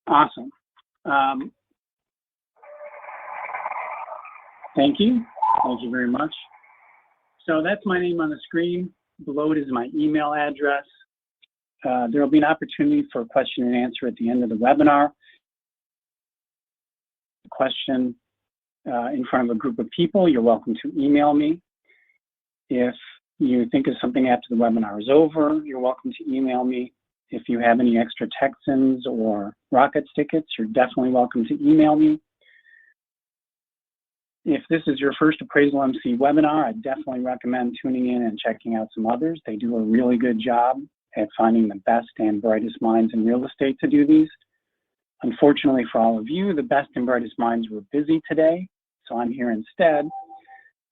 Awesome. Thank you. Thank you very much. So that's my name on the screen. Below it is my email address. There will be an opportunity for a question and answer at the end of the webinar. Question in front of a group of people, you're welcome to email me. If you think of something after the webinar is over, you're welcome to email me. If you have any extra Texans or Rockets tickets, you're definitely welcome to email me. If this is your first Appraisal MC webinar, I definitely recommend tuning in and checking out some others. They do a really good job at finding the best and brightest minds in real estate to do these. Unfortunately for all of you, the best and brightest minds were busy today, so I'm here instead.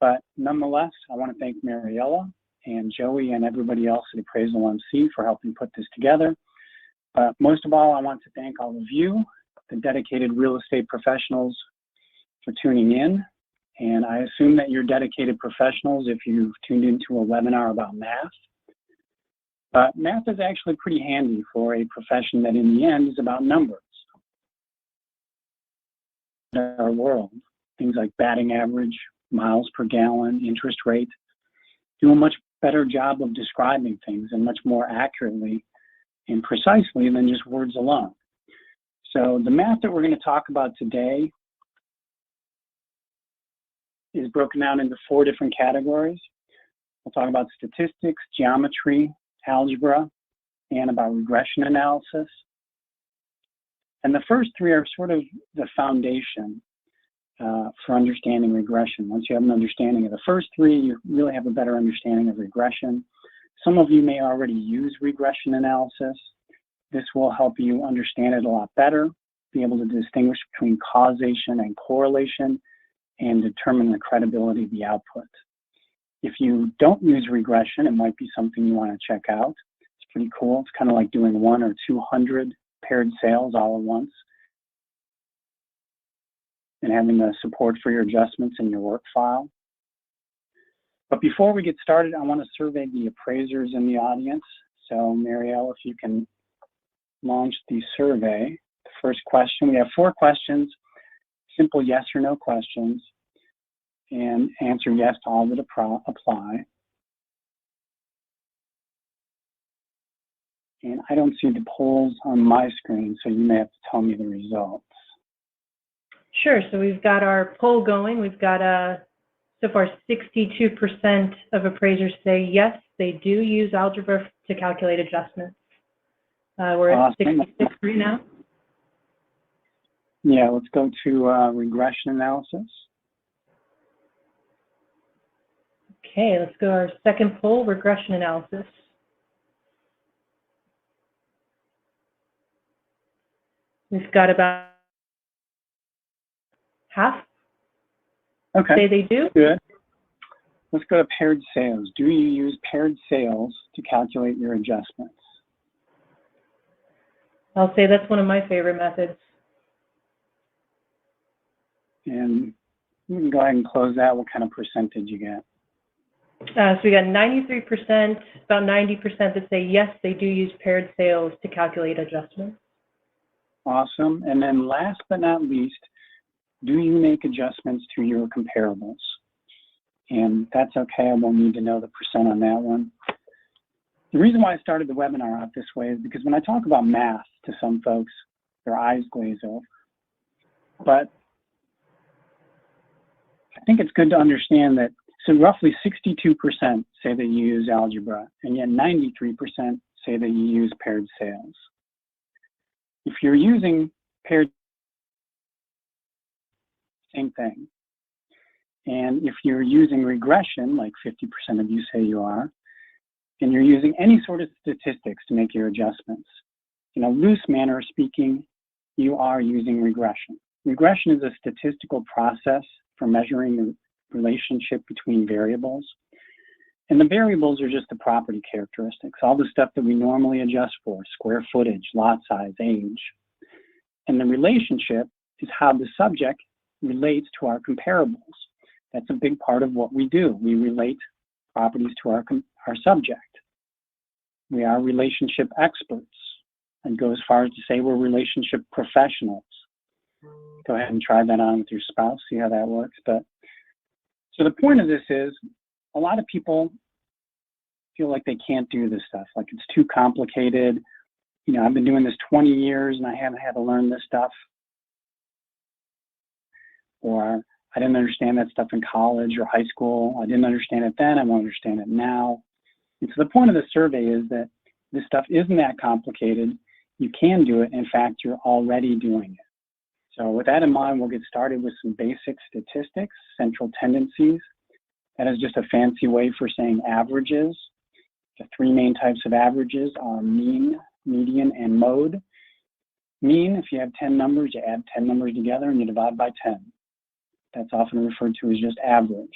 But nonetheless, I want to thank Mariella and Joey and everybody else at Appraisal MC for helping put this together. But most of all, I want to thank all of you, the dedicated real estate professionals, for tuning in. And I assume that you're dedicated professionals if you've tuned into a webinar about math. But math is actually pretty handy for a profession that in the end is about numbers. In our world, things like batting average, miles per gallon, interest rate, do a much better job of describing things and much more accurately and precisely than just words alone. So the math that we're going to talk about today is broken down into 4 different categories. We'll talk about statistics, geometry, algebra, and about regression analysis. And the first 3 are sort of the foundation for understanding regression. Once you have an understanding of the first 3, you really have a better understanding of regression. Some of you may already use regression analysis. This will help you understand it a lot better, be able to distinguish between causation and correlation, and determine the credibility of the output. If you don't use regression, it might be something you want to check out. It's pretty cool. It's kind of like doing 1 or 200 paired sales all at once and having the support for your adjustments in your work file. But before we get started, I want to survey the appraisers in the audience. So Marielle, if you can launch the survey. The first question, we have 4 questions, simple yes or no questions, and answer yes to all that apply. And I don't see the polls on my screen, so you may have to tell me the results. Sure, so we've got our poll going. We've got so far 62% of appraisers say yes, they do use algebra to calculate adjustments. We're at 66 right now. Yeah, let's go to regression analysis. Okay, let's go to our second poll, regression analysis. We've got about half. Okay. Say they do. Good. Let's go to paired sales. Do you use paired sales to calculate your adjustments? I'll say that's one of my favorite methods. And you can go ahead and close that. What kind of percentage you get? So we got 93%, about 90% that say yes, they do use paired sales to calculate adjustments. Awesome. And then last but not least, do you make adjustments to your comparables? And that's okay. I won't need to know the percent on that one. The reason why I started the webinar out this way is because when I talk about math to some folks, their eyes glaze over. But I think it's good to understand that, so roughly 62% say they use algebra, and yet 93% say that you use paired sales. If you're using paired, same thing. And if you're using regression, like 50% of you say you are, and you're using any sort of statistics to make your adjustments, in a loose manner of speaking, you are using regression. Regression is a statistical process for measuring the relationship between variables. And the variables are just the property characteristics, all the stuff that we normally adjust for, square footage, lot size, age. And the relationship is how the subject relates to our comparables. That's a big part of what we do. We relate properties to our subject. We are relationship experts. I'd go as far as to say we're relationship professionals. Go ahead and try that on with your spouse, see how that works. But so the point of this is, a lot of people feel like they can't do this stuff, like it's too complicated. You know, I've been doing this 20 years and I haven't had to learn this stuff. Or I didn't understand that stuff in college or high school. I didn't understand it then, I won't understand it now. And so the point of the survey is that this stuff isn't that complicated. You can do it. In fact, you're already doing it. So with that in mind, we'll get started with some basic statistics, central tendencies. That is just a fancy way for saying averages. The three main types of averages are mean, median, and mode. Mean, if you have 10 numbers, you add 10 numbers together and you divide by 10. That's often referred to as just average.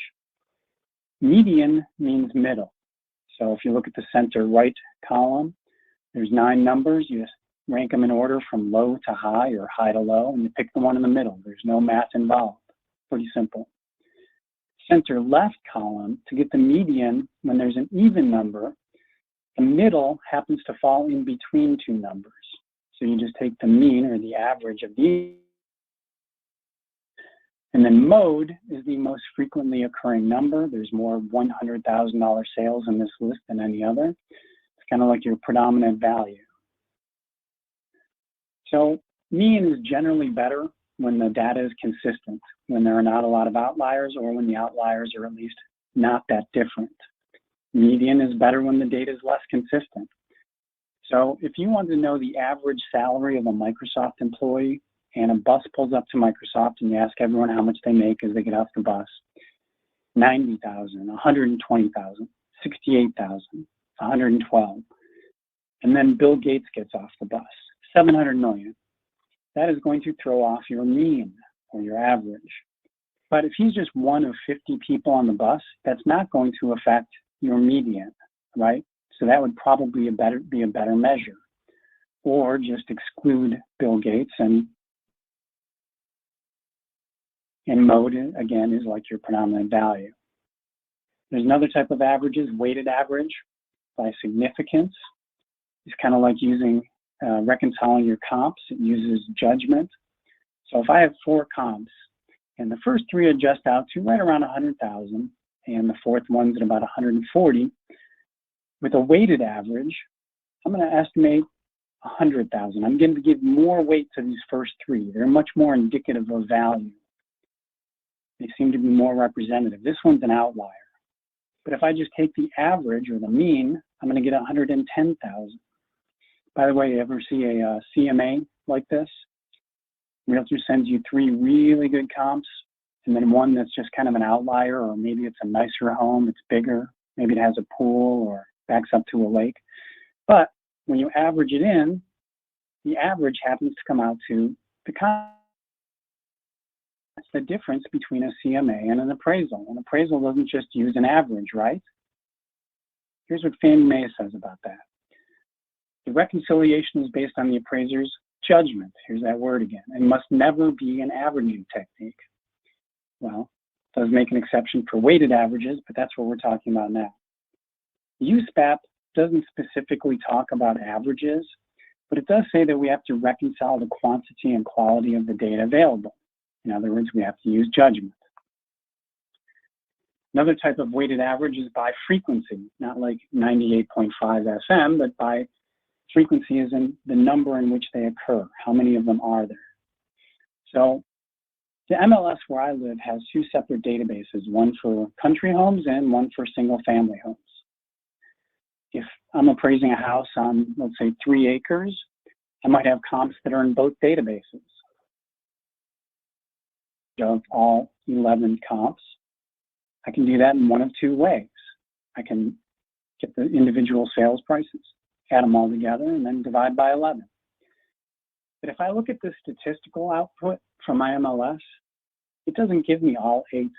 Median means middle. So if you look at the center right column, there's 9 numbers. You just rank them in order from low to high or high to low, and you pick the one in the middle. There's no math involved. Pretty simple. Center left column, to get the median, when there's an even number, the middle happens to fall in between two numbers. So you just take the mean or the average of these. And then mode is the most frequently occurring number. There's more $100,000 sales in this list than any other. It's kind of like your predominant value. So mean is generally better when the data is consistent, when there are not a lot of outliers or when the outliers are at least not that different. Median is better when the data is less consistent. So if you want to know the average salary of a Microsoft employee, and a bus pulls up to Microsoft and you ask everyone how much they make as they get off the bus, 90,000, 120,000, 68,000, 112. And then Bill Gates gets off the bus, 700 million. That is going to throw off your mean or your average. But if he's just one of 50 people on the bus, that's not going to affect your median, right? So that would probably be a better measure. Or just exclude Bill Gates, and mode, again, is like your predominant value. There's another type of averages, weighted average by significance. It's kind of like using, reconciling your comps. It uses judgment. So if I have 4 comps, and the first 3 adjust out to right around 100,000, and the fourth one's at about 140, with a weighted average, I'm going to estimate 100,000. I'm going to give more weight to these first 3. They're much more indicative of value. They seem to be more representative. This one's an outlier. But if I just take the average or the mean, I'm going to get 110,000. By the way, you ever see a CMA like this? Realtor sends you 3 really good comps, and then one that's just kind of an outlier, or maybe it's a nicer home, it's bigger, maybe it has a pool or backs up to a lake. But when you average it in, the average happens to come out to the comp. That's the difference between a CMA and an appraisal. An appraisal doesn't just use an average, right? Here's what Fannie Mae says about that. The reconciliation is based on the appraiser's judgment. Here's that word again. And must never be an averaging technique. Well, it does make an exception for weighted averages, but that's what we're talking about now. USPAP doesn't specifically talk about averages, but it does say that we have to reconcile the quantity and quality of the data available. In other words, we have to use judgment. Another type of weighted average is by frequency, not like 98.5 FM, but by frequency as in the number in which they occur. How many of them are there? So the MLS where I live has 2 separate databases, one for country homes and one for single family homes. If I'm appraising a house on, let's say, 3 acres, I might have comps that are in both databases. Of all 11 comps, I can do that in one of 2 ways. I can get the individual sales prices, add them all together, and then divide by 11. But if I look at the statistical output from my MLS, it doesn't give me all 8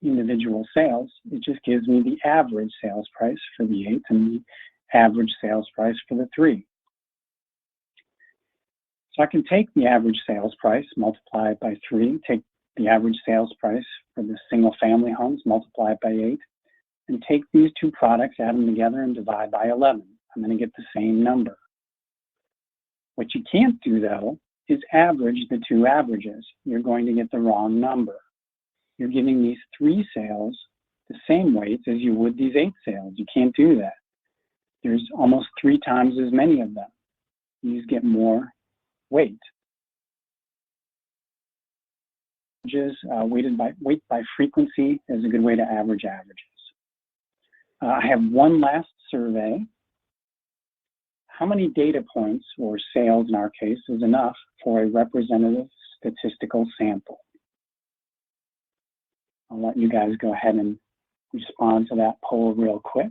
individual sales. It just gives me the average sales price for the 8 and the average sales price for the 3. So I can take the average sales price, multiply it by 3, take the average sales price for the single family homes, multiply it by 8, and take these 2 products, add them together, and divide by 11. I'm going to get the same number. What you can't do, though, is average the two averages. You're going to get the wrong number. You're giving these 3 sales the same weights as you would these 8 sales. You can't do that. There's almost 3 times as many of them. You just get more weight. Weight by frequency is a good way to average averages. I have one last survey. How many data points, or sales in our case, is enough for a representative statistical sample? I'll let you guys go ahead and respond to that poll real quick.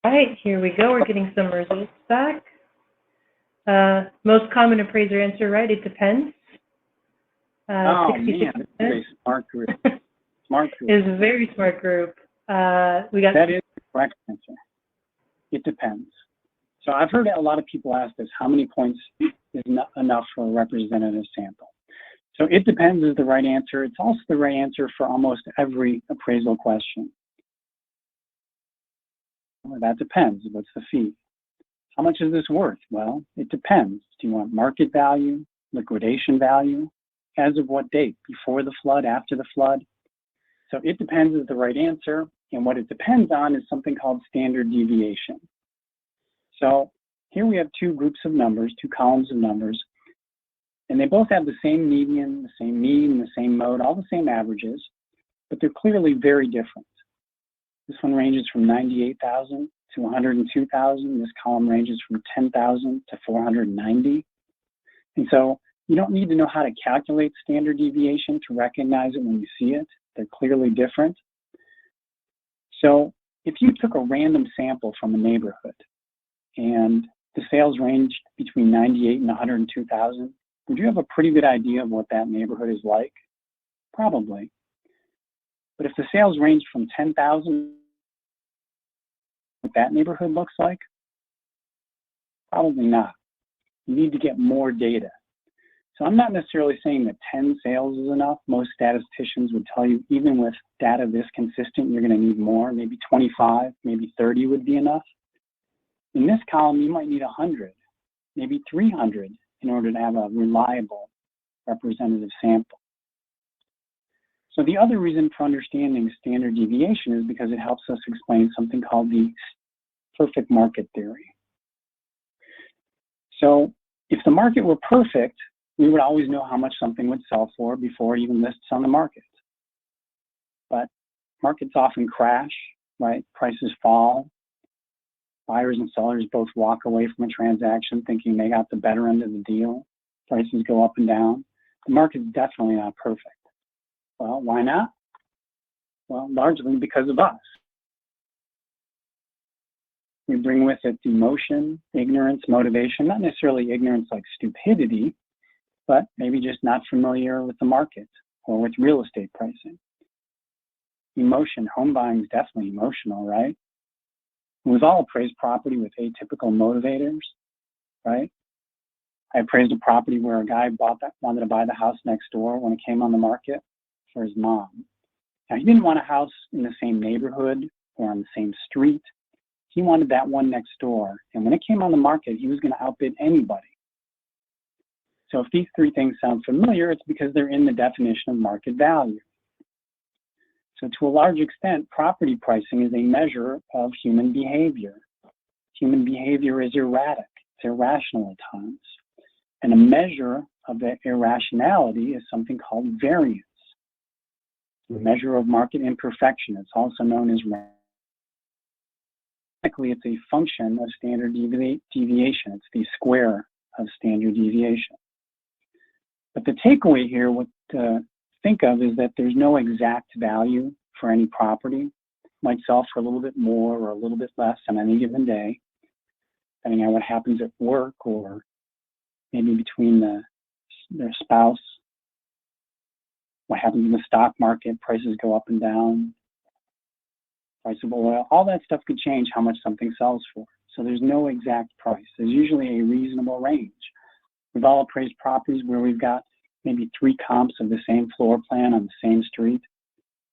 All right, here we go. We're getting some results back. Most common appraiser answer, right? It depends. Oh, man, it's a very smart group. Smart group. Is a very smart group. That is the correct answer. It depends. So I've heard a lot of people ask this, how many points is enough for a representative sample? So it depends is the right answer. It's also the right answer for almost every appraisal question. Well, that depends. What's the fee? How much is this worth? Well, it depends. Do you want market value, liquidation value? As of what date? Before the flood, after the flood? So it depends is the right answer. And what it depends on is something called standard deviation. So here we have 2 groups of numbers, 2 columns of numbers, and they both have the same median, the same mean, the same mode, all the same averages, but they're clearly very different. This one ranges from 98,000 to 102,000. This column ranges from 10,000 to 490. And so you don't need to know how to calculate standard deviation to recognize it when you see it. They're clearly different. So if you took a random sample from a neighborhood and the sales ranged between 98 and 102,000, would you have a pretty good idea of what that neighborhood is like? Probably. But if the sales range from 10,000, what that neighborhood looks like? Probably not. You need to get more data. So I'm not necessarily saying that 10 sales is enough. Most statisticians would tell you even with data this consistent, you're going to need more. Maybe 25, maybe 30 would be enough. In this column, you might need 100, maybe 300 in order to have a reliable representative sample. So the other reason for understanding standard deviation is because it helps us explain something called the perfect market theory. So if the market were perfect, we would always know how much something would sell for before it even lists on the market. But markets often crash, right? Prices fall. Buyers and sellers both walk away from a transaction thinking they got the better end of the deal. Prices go up and down. The market's definitely not perfect. Well, why not? Well, largely because of us. We bring with it emotion, ignorance, motivation, not necessarily ignorance like stupidity, but maybe just not familiar with the market or with real estate pricing. Emotion, home buying is definitely emotional, right? We've all appraised property with atypical motivators, right? I appraised a property where a guy wanted to buy the house next door when it came on the market for his mom. Now, he didn't want a house in the same neighborhood or on the same street. He wanted that one next door. And when it came on the market, he was going to outbid anybody. So if these 3 things sound familiar, it's because they're in the definition of market value. So to a large extent, property pricing is a measure of human behavior. Human behavior is erratic. It's irrational at times. And a measure of that irrationality is something called variance. The measure of market imperfection. It's also known as rank. Technically, it's a function of standard deviation. It's the square of standard deviation. But the takeaway here, what to think of is that there's no exact value for any property. It might sell for a little bit more or a little bit less on any given day, depending on what happens at work or maybe between their spouse. What happens in the stock market, prices go up and down, price of oil, all that stuff could change how much something sells for. So there's no exact price. There's usually a reasonable range. We've all appraised properties where we've got maybe 3 comps of the same floor plan on the same street.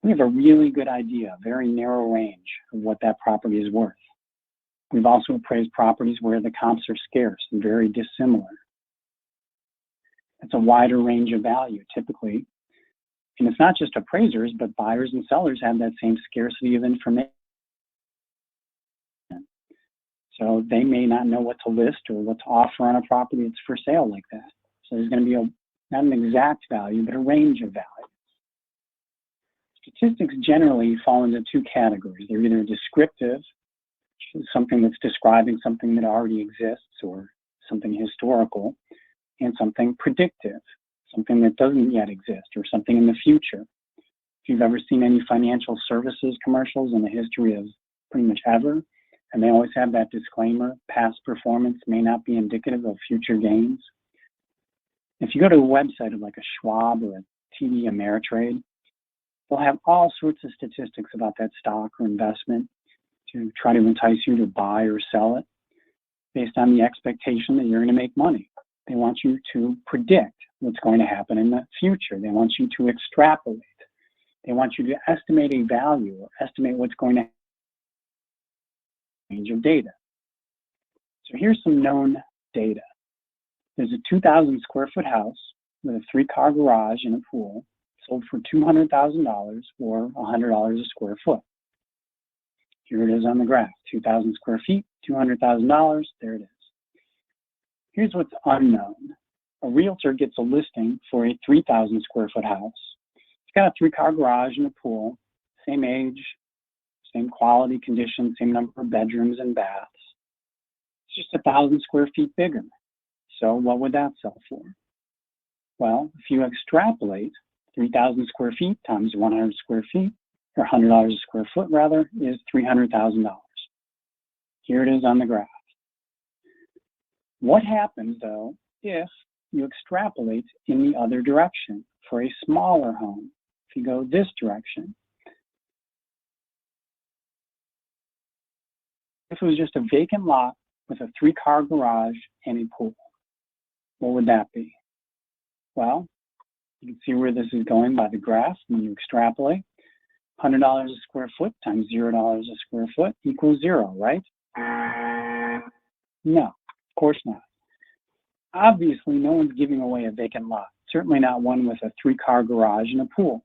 we have a really good idea, a very narrow range of what that property is worth. We've also appraised properties where the comps are scarce and very dissimilar. It's a wider range of value typically. And it's not just appraisers, but buyers and sellers have that same scarcity of information. So they may not know what to list or what to offer on a property that's for sale like that. So there's going to be not an exact value, but a range of value. Statistics generally fall into two categories. They're either descriptive, something that's describing something that already exists or something historical, and something predictive, something that doesn't yet exist or something in the future. If you've ever seen any financial services commercials in the history of pretty much ever, and they always have that disclaimer, past performance may not be indicative of future gains. If you go to a website of like a Schwab or a TD Ameritrade, they'll have all sorts of statistics about that stock or investment to try to entice you to buy or sell it based on the expectation that you're going to make money. They want you to predict what's going to happen in the future. They want you to extrapolate. They want you to estimate a value or estimate what's going to happen in a range of data. So here's some known data. There's a 2,000 square foot house with a 3-car garage and a pool sold for $200,000 or $100 a square foot. Here it is on the graph, 2,000 square feet, $200,000, there it is. Here's what's unknown. A realtor gets a listing for a 3,000 square foot house. It's got a 3-car garage and a pool, same age, same quality condition, same number of bedrooms and baths. It's just 1,000 square feet bigger. So what would that sell for? Well, if you extrapolate, 3,000 square feet times 100 square feet, or $100 a square foot rather, is $300,000. Here it is on the graph. What happens though if you extrapolate in the other direction for a smaller home? If you go this direction, if it was just a vacant lot with a 3-car garage and a pool, what would that be? Well, you can see where this is going by the graph when you extrapolate. $100 a square foot times $0 a square foot equals 0, right? No, of course not. Obviously, no one's giving away a vacant lot, certainly not one with a 3-car garage and a pool.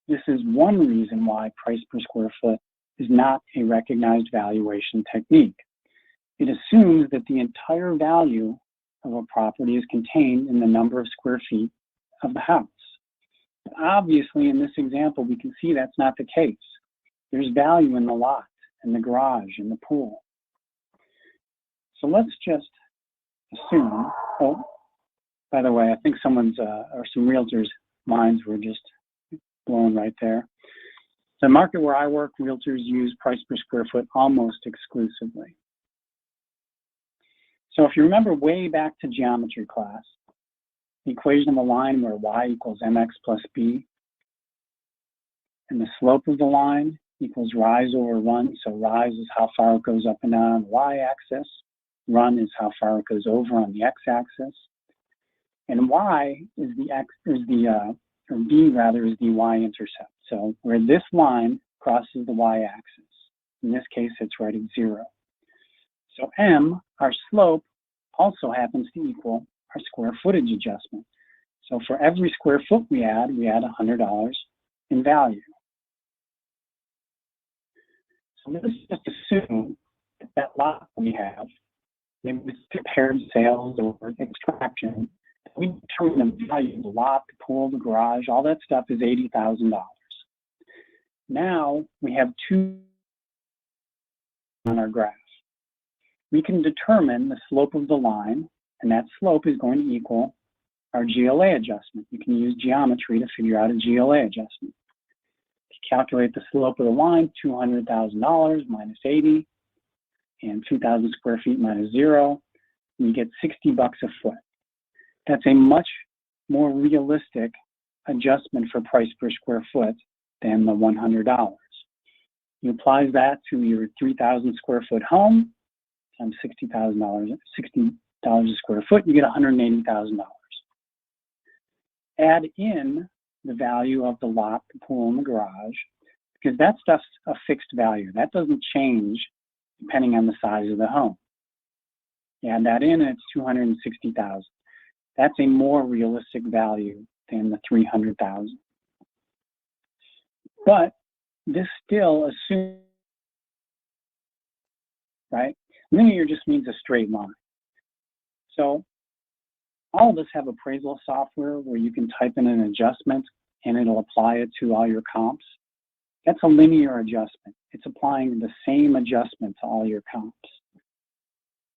This is one reason why price per square foot is not a recognized valuation technique. It assumes that the entire value of a property is contained in the number of square feet of the house. But obviously, in this example, we can see that's not the case. There's value in the lot, and the garage, and the pool. So let's just assume, oh, by the way, I think someone's, or some realtors' minds were just blown right there. The market where I work, realtors use price per square foot almost exclusively. So if you remember way back to geometry class, the equation of a line where y equals mx plus b, and the slope of the line equals rise over run. So rise is how far it goes up and down on the y-axis. Run is how far it goes over on the x-axis. And y is or b rather, is the y-intercept. So where this line crosses the y-axis, in this case, it's right at 0. So m, our slope, also happens to equal our square footage adjustment. So for every square foot we add $100 in value. So let's just assume that lot we have, maybe it's compared sales or extraction, we determine the value of the lot, the pool, the garage, all that stuff is $80,000. Now we have two on our graph. We can determine the slope of the line, and that slope is going to equal our GLA adjustment. You can use geometry to figure out a GLA adjustment. To calculate the slope of the line, $200,000 minus 80, and 2,000 square feet minus 0, and you get $60 a foot. That's a much more realistic adjustment for price per square foot than the $100. You apply that to your 3,000 square foot home, times $60 a square foot, you get $180,000. Add in the value of the lot, the pool, and the garage, because that stuff's a fixed value. That doesn't change depending on the size of the home. You add that in, and it's $260,000. That's a more realistic value than the $300,000. But this still assumes, right? Linear just means a straight line. So all of us have appraisal software where you can type in an adjustment and it'll apply it to all your comps. That's a linear adjustment. It's applying the same adjustment to all your comps.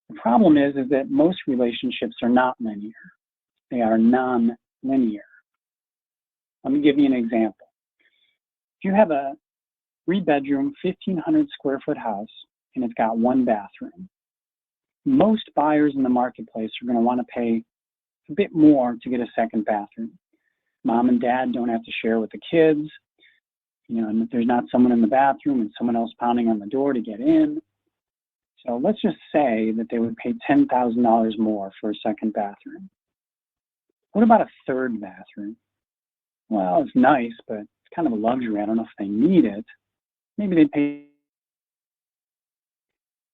The problem is that most relationships are not linear. They are non-linear. Let me give you an example. If you have a 3-bedroom, 1,500 square foot house and it's got 1 bathroom, most buyers in the marketplace are going to want to pay a bit more to get a second bathroom. Mom and dad don't have to share with the kids. You know, and if there's not someone in the bathroom and someone else pounding on the door to get in. So let's just say that they would pay $10,000 more for a second bathroom. What about a 3rd bathroom? Well, it's nice, but it's kind of a luxury. I don't know if they need it. Maybe they'd pay.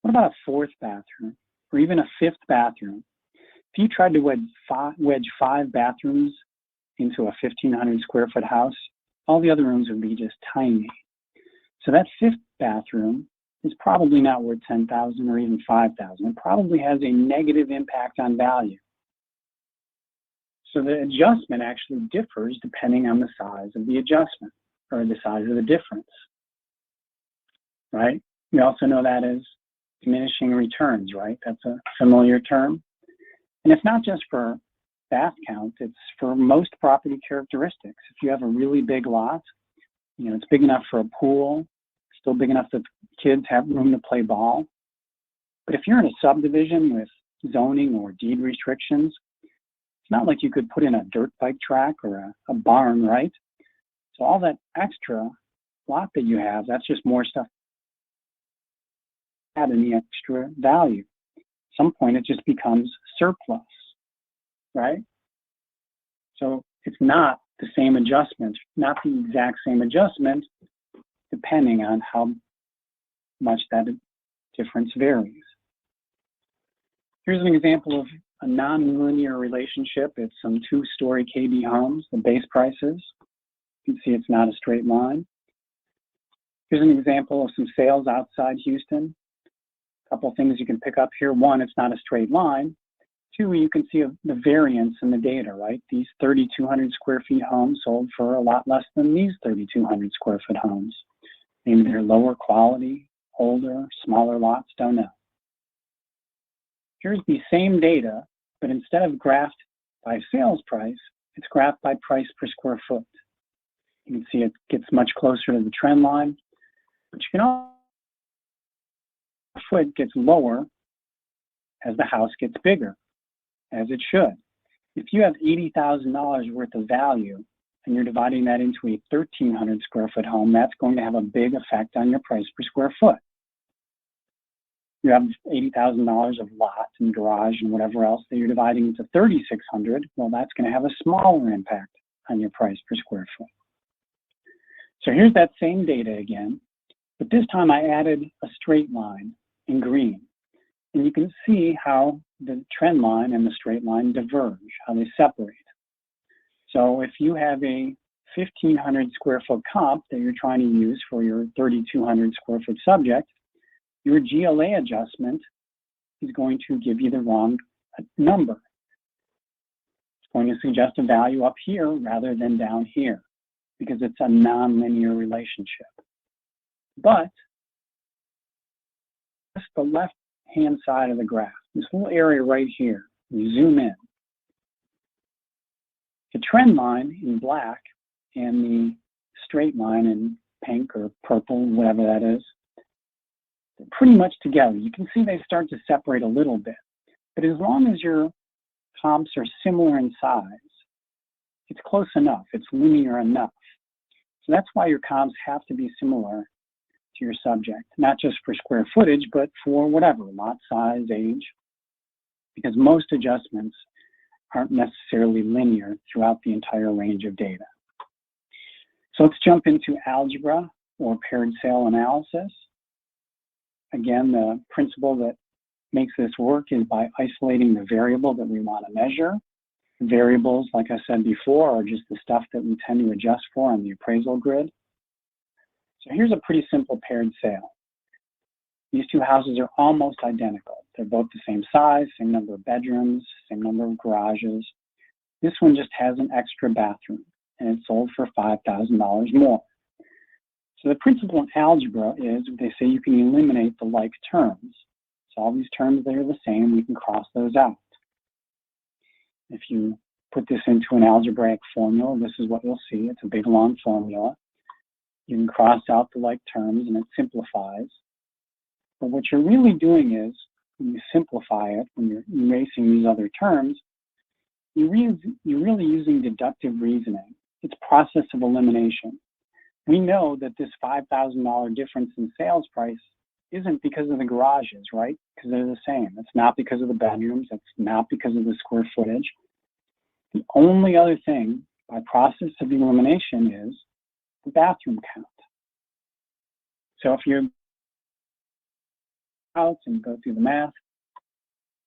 What about a 4th bathroom or even a 5th bathroom? If you tried to wedge 5 bathrooms into a 1,500 square foot house, all the other rooms would be just tiny. So that 5th bathroom is probably not worth $10,000 or even $5,000. It probably has a negative impact on value. So the adjustment actually differs depending on the size of the adjustment or the size of the difference, right? We also know that as diminishing returns, right? That's a familiar term. And it's not just for bath count, it's for most property characteristics. If you have a really big lot, you know, it's big enough for a pool, still big enough that kids have room to play ball. But if you're in a subdivision with zoning or deed restrictions, it's not like you could put in a dirt bike track or a barn, right? So all that extra lot that you have, that's just more stuff add any extra value. At some point it just becomes surplus, right? So it's not the same adjustment, not the exact same adjustment, depending on how much that difference varies. Here's an example of a non-linear relationship. It's some 2-story KB homes, the base prices. You can see it's not a straight line. Here's an example of some sales outside Houston. A couple of things you can pick up here. 1, it's not a straight line. 2, you can see the variance in the data, right? These 3,200 square feet homes sold for a lot less than these 3,200 square foot homes. Maybe they're lower quality, older, smaller lots, don't know. Here's the same data, but instead of graphed by sales price, it's graphed by price per square foot. You can see it gets much closer to the trend line, but you can also foot gets lower as the house gets bigger, as it should. If you have $80,000 worth of value and you're dividing that into a 1,300 square foot home, that's going to have a big effect on your price per square foot. You have $80,000 of lot and garage and whatever else that you're dividing into 3,600, well, that's going to have a smaller impact on your price per square foot. So here's that same data again, but this time I added a straight line in green. And you can see how the trend line and the straight line diverge, how they separate. So if you have a 1,500 square foot comp that you're trying to use for your 3,200 square foot subject, your GLA adjustment is going to give you the wrong number. It's going to suggest a value up here rather than down here because it's a non-linear relationship. But just the left-hand side of the graph, this little area right here, we zoom in. The trend line in black and the straight line in pink or purple, whatever that is, they're pretty much together. You can see they start to separate a little bit. But as long as your comps are similar in size, it's close enough. It's linear enough. So that's why your comps have to be similar to your subject, not just for square footage, but for whatever, lot size, age, because most adjustments aren't necessarily linear throughout the entire range of data. So let's jump into algebra or paired sale analysis. Again, the principle that makes this work is by isolating the variable that we want to measure. Variables, like I said before, are just the stuff that we tend to adjust for on the appraisal grid. So here's a pretty simple paired sale. These two houses are almost identical. They're both the same size, same number of bedrooms, same number of garages. This one just has an extra bathroom, and it's sold for $5,000 more. So the principle in algebra is they say you can eliminate the like terms. So all these terms that are the same, we can cross those out. If you put this into an algebraic formula, this is what you'll see. It's a big long formula. You can cross out the like terms and it simplifies. But what you're really doing is, when you simplify it, when you're erasing these other terms, you're really using deductive reasoning. It's a process of elimination. We know that this $5,000 difference in sales price isn't because of the garages, right? Because they're the same. It's not because of the bedrooms. It's not because of the square footage. The only other thing by process of elimination is the bathroom count. So if you're out and go through the math,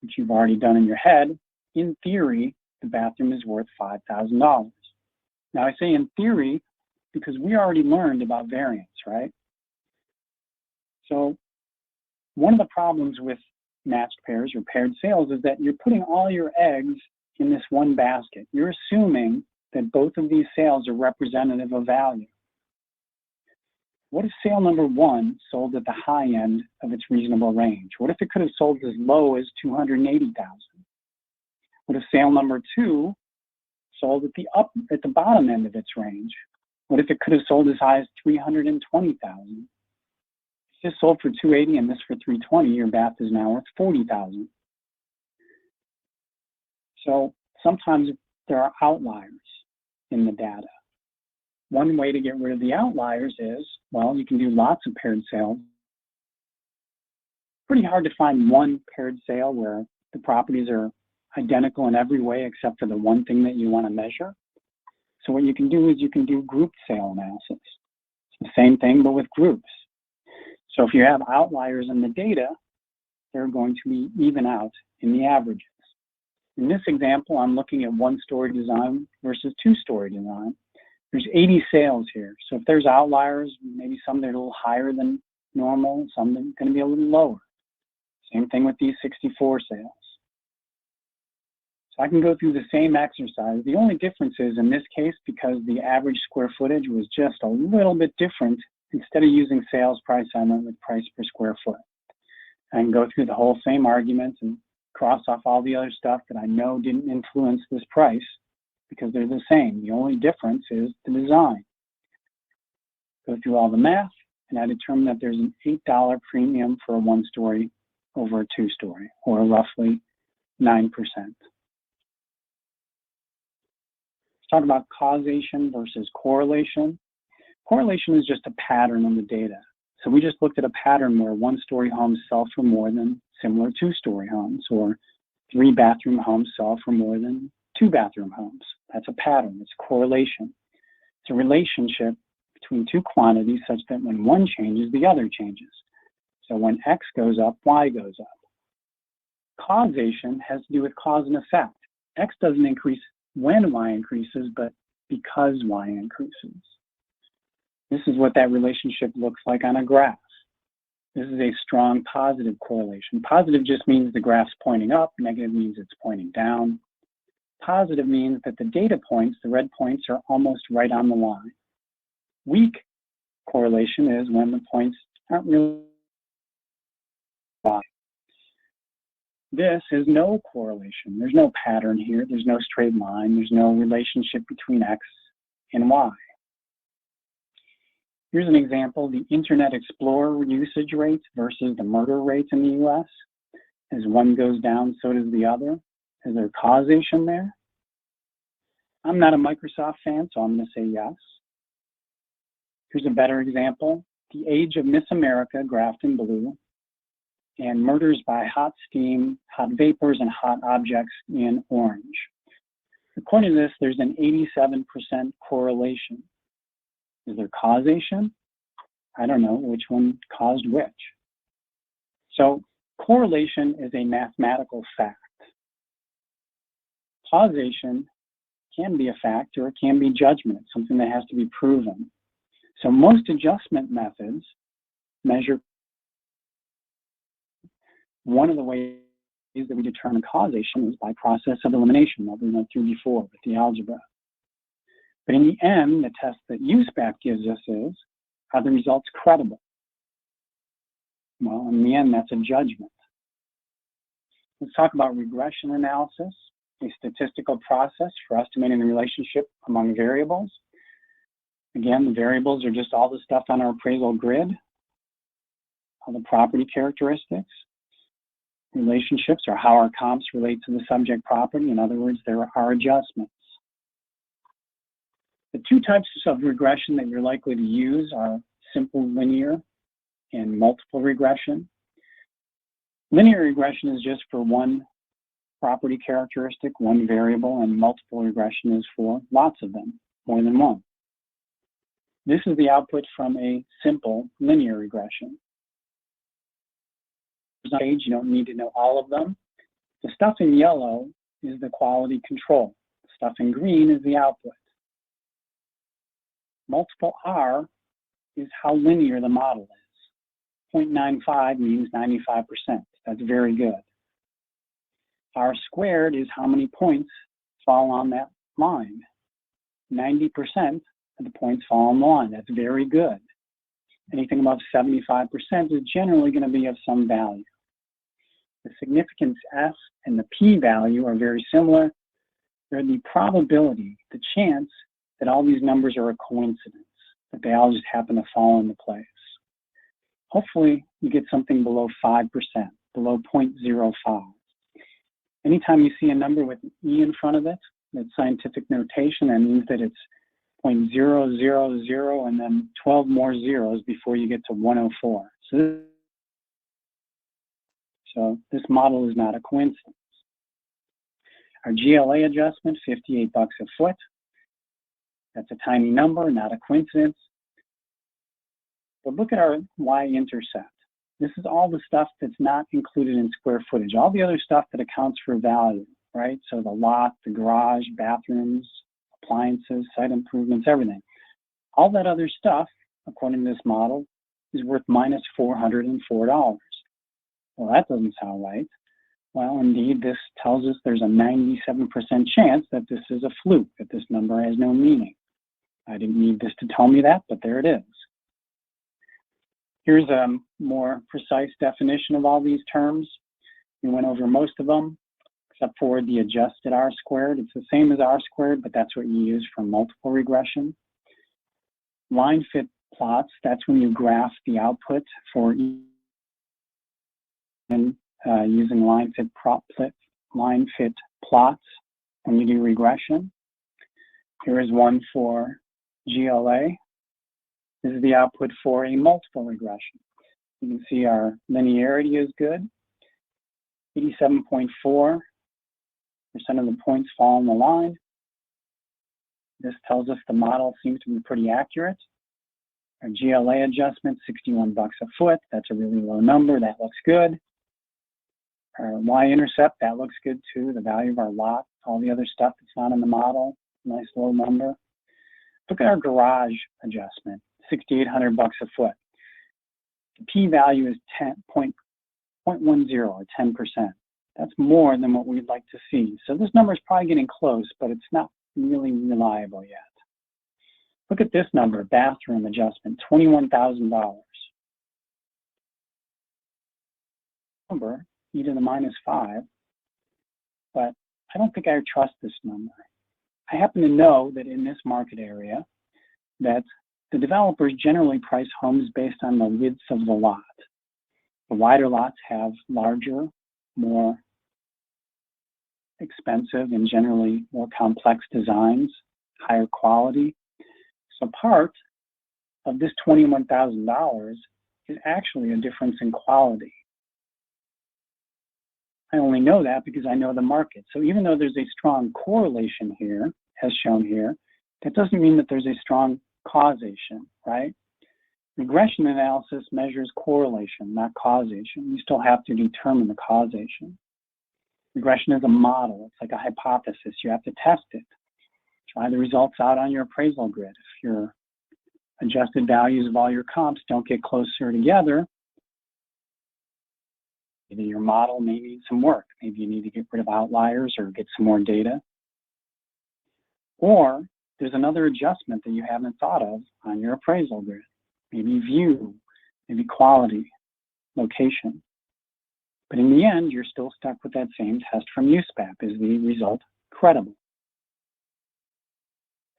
which you've already done in your head, in theory, the bathroom is worth $5,000. Now I say in theory because we already learned about variance, right? So one of the problems with matched pairs or paired sales is that you're putting all your eggs in this one basket. You're assuming that both of these sales are representative of value. What if sale number one sold at the high end of its reasonable range? What if it could have sold as low as $280,000? What if sale number two sold at the bottom end of its range? What if it could have sold as high as $320,000? If this sold for $280,000 and this for $320,000, your bath is now worth $40,000. So sometimes there are outliers in the data. One way to get rid of the outliers is, well, you can do lots of paired sales. Pretty hard to find one paired sale where the properties are identical in every way except for the one thing that you want to measure. So what you can do is you can do group sale analysis. It's the same thing, but with groups. So if you have outliers in the data, they're going to be even out in the averages. In this example, I'm looking at one-story design versus two-story design. There's 80 sales here. So if there's outliers, maybe some that are a little higher than normal, some that are going to be a little lower. Same thing with these 64 sales. So I can go through the same exercise. The only difference is in this case, because the average square footage was just a little bit different, instead of using sales price, I went with price per square foot. I can go through the whole same arguments and cross off all the other stuff that I know didn't influence this price because they're the same. The only difference is the design. Go through all the math, and I determine that there's an $8 premium for a one-story over a two-story, or roughly 9%. Let's talk about causation versus correlation. Correlation is just a pattern in the data. So we just looked at a pattern where one-story homes sell for more than similar two-story homes, or three-bathroom homes sell for more than two-bathroom homes. That's a pattern. It's correlation. It's a relationship between two quantities such that when one changes, the other changes. So when X goes up, Y goes up. Causation has to do with cause and effect. X doesn't increase when Y increases, but because Y increases. This is what that relationship looks like on a graph. This is a strong positive correlation. Positive just means the graph's pointing up. Negative means it's pointing down. Positive means that the data points, the red points, are almost right on the line. Weak correlation is when the points aren't really. This is no correlation. There's no pattern here. There's no straight line. There's no relationship between X and Y. Here's an example, the Internet Explorer usage rates versus the murder rates in the US. As one goes down, so does the other. Is there causation there? I'm not a Microsoft fan, so I'm going to say yes. Here's a better example, the age of Miss America, graphed in blue, and murders by hot steam, hot vapors, and hot objects in orange. According to this, there's an 87% correlation. Is there causation? I don't know which one caused which. So correlation is a mathematical fact. Causation can be a fact or it can be judgment, something that has to be proven. So most adjustment methods measure. One of the ways that we determine causation is by process of elimination, that we went through before with the algebra. But in the end, the test that USPAP gives us is, are the results credible? Well, in the end, that's a judgment. Let's talk about regression analysis, a statistical process for estimating the relationship among variables. Again, the variables are just all the stuff on our appraisal grid, all the property characteristics. Relationships are how our comps relate to the subject property. In other words, there are adjustments. The two types of regression that you're likely to use are simple linear and multiple regression. Linear regression is just for one property characteristic, one variable, and multiple regression is for lots of them, more than one. This is the output from a simple linear regression. You don't need to know all of them. The stuff in yellow is the quality control. The stuff in green is the output. Multiple R is how linear the model is. 0.95 means 95%. That's very good. R squared is how many points fall on that line. 90% of the points fall on the line. That's very good. Anything above 75% is generally going to be of some value. The significance S and the p-value are very similar. They're the probability, the chance that all these numbers are a coincidence, that they all just happen to fall into place. Hopefully, you get something below 5%, below 0.05. Anytime you see a number with an E in front of it, that's scientific notation, that means that it's 0.000 and then 12 more zeros before you get to 104. So this model is not a coincidence. Our GLA adjustment, 58 bucks a foot. That's a tiny number, not a coincidence. But look at our y-intercept. This is all the stuff that's not included in square footage, all the other stuff that accounts for value, right? So the lot, the garage, bathrooms, appliances, site improvements, everything. All that other stuff, according to this model, is worth minus $404. Well, that doesn't sound right. Well, indeed, this tells us there's a 97% chance that this is a fluke, that this number has no meaning. I didn't need this to tell me that, but there it is. Here's a more precise definition of all these terms. We went over most of them, except for the adjusted R squared. It's the same as R squared, but that's what you use for multiple regression. Line fit plots, that's when you graph the output for using line fit plots when you do regression. Here is one for GLA. This is the output for a multiple regression. You can see our linearity is good. 87.4% of the points fall on the line. This tells us the model seems to be pretty accurate. Our GLA adjustment, 61 bucks a foot. That's a really low number. That looks good. Our y-intercept, that looks good too. The value of our lot, all the other stuff that's not in the model, nice low number. Look at our garage adjustment, 6,800 bucks a foot. The p-value is 10.10 or 10%. That's more than what we'd like to see. So this number is probably getting close, but it's not really reliable yet. Look at this number, bathroom adjustment, $21,000. Number, e to the minus 5, but I don't think I trust this number. I happen to know that in this market area, that the developers generally price homes based on the width of the lot. The wider lots have larger, more expensive, and generally more complex designs, higher quality. So part of this $21,000 is actually a difference in quality. I only know that because I know the market. So even though there's a strong correlation here, as shown here, that doesn't mean that there's a strong causation, right? Regression analysis measures correlation, not causation. You still have to determine the causation. Regression is a model. It's like a hypothesis. You have to test it. Try the results out on your appraisal grid. If your adjusted values of all your comps don't get closer together, maybe your model may need some work. Maybe you need to get rid of outliers or get some more data. Or there's another adjustment that you haven't thought of on your appraisal grid. Maybe view, maybe quality, location. But in the end, you're still stuck with that same test from USPAP. Is the result credible?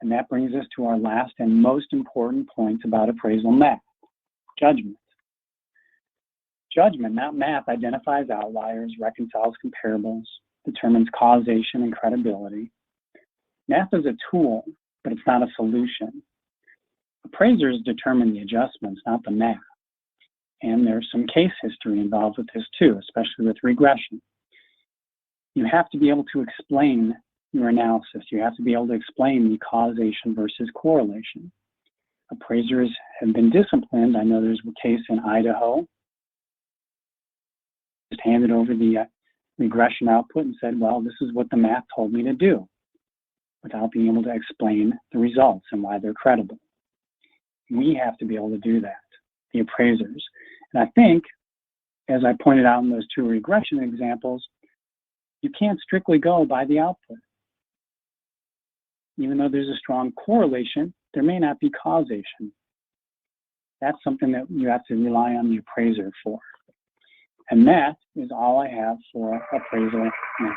And that brings us to our last and most important point about appraisal math, judgment. Judgment, not math, identifies outliers, reconciles comparables, determines causation and credibility. Math is a tool, but it's not a solution. Appraisers determine the adjustments, not the math. And there's some case history involved with this too, especially with regression. You have to be able to explain your analysis. You have to be able to explain the causation versus correlation. Appraisers have been disciplined. I know there's a case in Idaho. Just handed over the regression output and said, well, this is what the math told me to do, without being able to explain the results and why they're credible. We have to be able to do that, the appraisers. And I think, as I pointed out in those two regression examples, you can't strictly go by the output. Even though there's a strong correlation, there may not be causation. That's something that you have to rely on the appraiser for. And that is all I have for appraisal now.